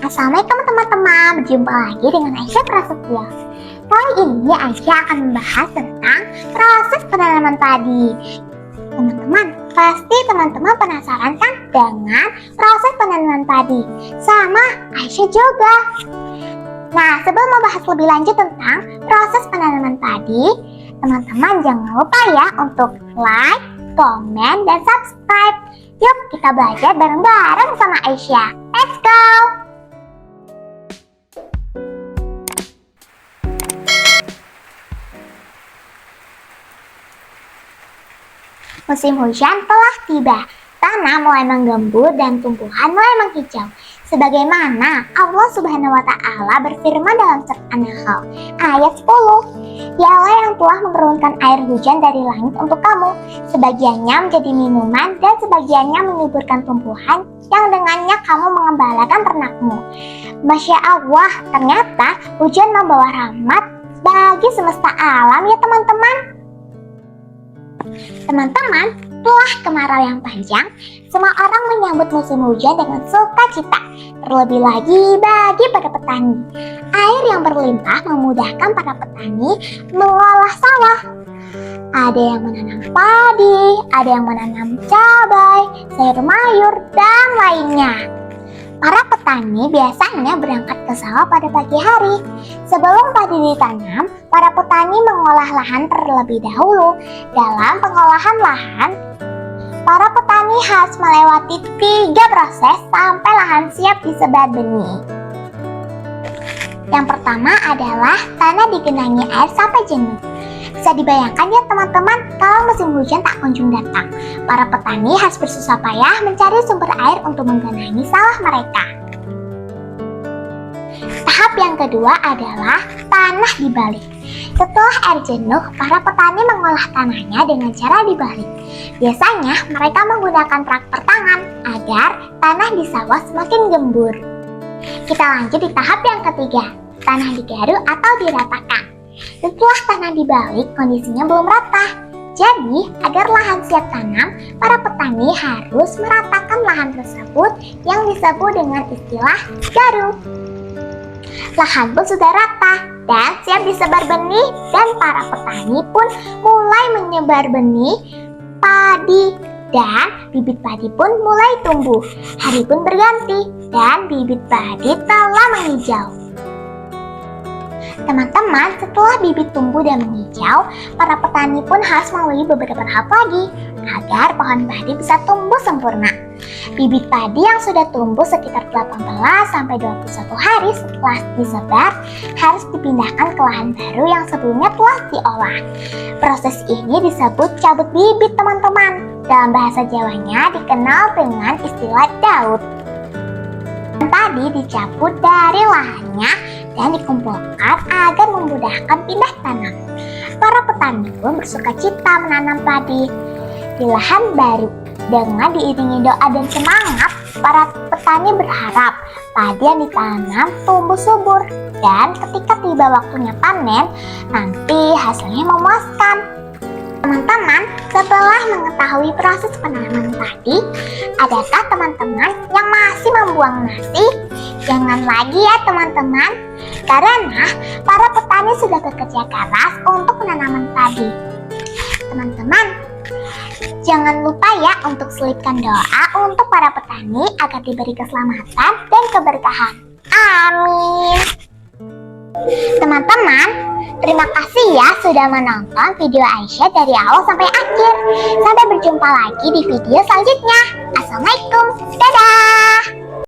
Assalamualaikum teman-teman, berjumpa lagi dengan Aisyah Prasetya. Kali ini Aisyah akan membahas tentang proses penanaman padi. Teman-teman, pasti teman-teman penasaran kan dengan proses penanaman padi? Sama Aisyah juga. Nah, sebelum membahas lebih lanjut tentang proses penanaman padi, teman-teman jangan lupa ya untuk like, komen, dan subscribe. Yuk kita belajar bareng-bareng sama Aisyah. Let's go! Musim hujan telah tiba. Tanah mulai menggembur dan tumbuhan mulai menghijau. Sebagaimana Allah Subhanahu wa Ta'ala berfirman dalam surat An-Nahl ayat 10. Dialah yang telah menurunkan air hujan dari langit untuk kamu. Sebagiannya menjadi minuman dan sebagiannya menyuburkan tumbuhan yang dengannya kamu mengembalakan ternakmu. Masya Allah, ternyata hujan membawa rahmat bagi semesta alam ya teman-teman. Teman-teman, setelah kemarau yang panjang, semua orang menyambut musim hujan dengan sukacita. Terlebih lagi bagi para petani. Air yang berlimpah memudahkan para petani mengolah sawah. Ada yang menanam padi, ada yang menanam cabai, sayur mayur, dan lainnya. Para petani biasanya berangkat ke sawah pada pagi hari. Sebelum padi ditanam, para petani mengolah lahan terlebih dahulu. Dalam pengolahan lahan, para petani harus melewati 3 proses sampai lahan siap disebar benih. Yang pertama adalah tanah digenangi air sampai jenuh. Bisa dibayangkan ya teman-teman, kalau musim hujan tak kunjung datang, para petani harus bersusah payah mencari sumber air untuk menggenangi sawah mereka. Tahap yang kedua adalah tanah dibalik. Setelah air jenuh, para petani mengolah tanahnya dengan cara dibalik. Biasanya mereka menggunakan traktor tangan agar tanah di sawah semakin gembur. Kita lanjut di tahap yang ketiga, tanah digaruk atau diratakan. Setelah tanah dibalik, kondisinya belum rata. Jadi, agar lahan siap tanam, para petani harus meratakan lahan tersebut yang disebut dengan istilah garuk. Lahan pun sudah rata dan siap disebar benih, dan para petani pun mulai menyebar benih padi, dan bibit padi pun mulai tumbuh. Hari pun berganti dan bibit padi telah menghijau. Teman-teman, setelah bibit tumbuh dan menghijau, para petani pun harus melalui beberapa tahap lagi agar pohon padi bisa tumbuh sempurna. Bibit padi yang sudah tumbuh sekitar 18-21 hari setelah disebar harus dipindahkan ke lahan baru yang sebelumnya telah diolah. Proses ini disebut cabut bibit teman-teman. Dalam bahasa Jawanya dikenal dengan istilah daud. Padi dicabut dari lahannya dan dikumpulkan agar memudahkan pindah tanam. Para petani pun bersukacita menanam padi di lahan baru. Dengan diiringi doa dan semangat, para petani berharap padi yang ditanam tumbuh subur, dan ketika tiba waktunya panen, nanti hasilnya memuaskan. Teman-teman, setelah mengetahui proses penanaman padi, adakah teman-teman yang masih membuang nasi? Jangan lagi ya teman-teman, karena para petani sudah bekerja keras untuk penanaman padi. Teman-teman, jangan lupa ya untuk selipkan doa untuk para petani agar diberi keselamatan dan keberkahan. Amin. Teman-teman, terima kasih ya sudah menonton video Aisyah dari awal sampai akhir. Sampai berjumpa lagi di video selanjutnya. Assalamualaikum. Dadah.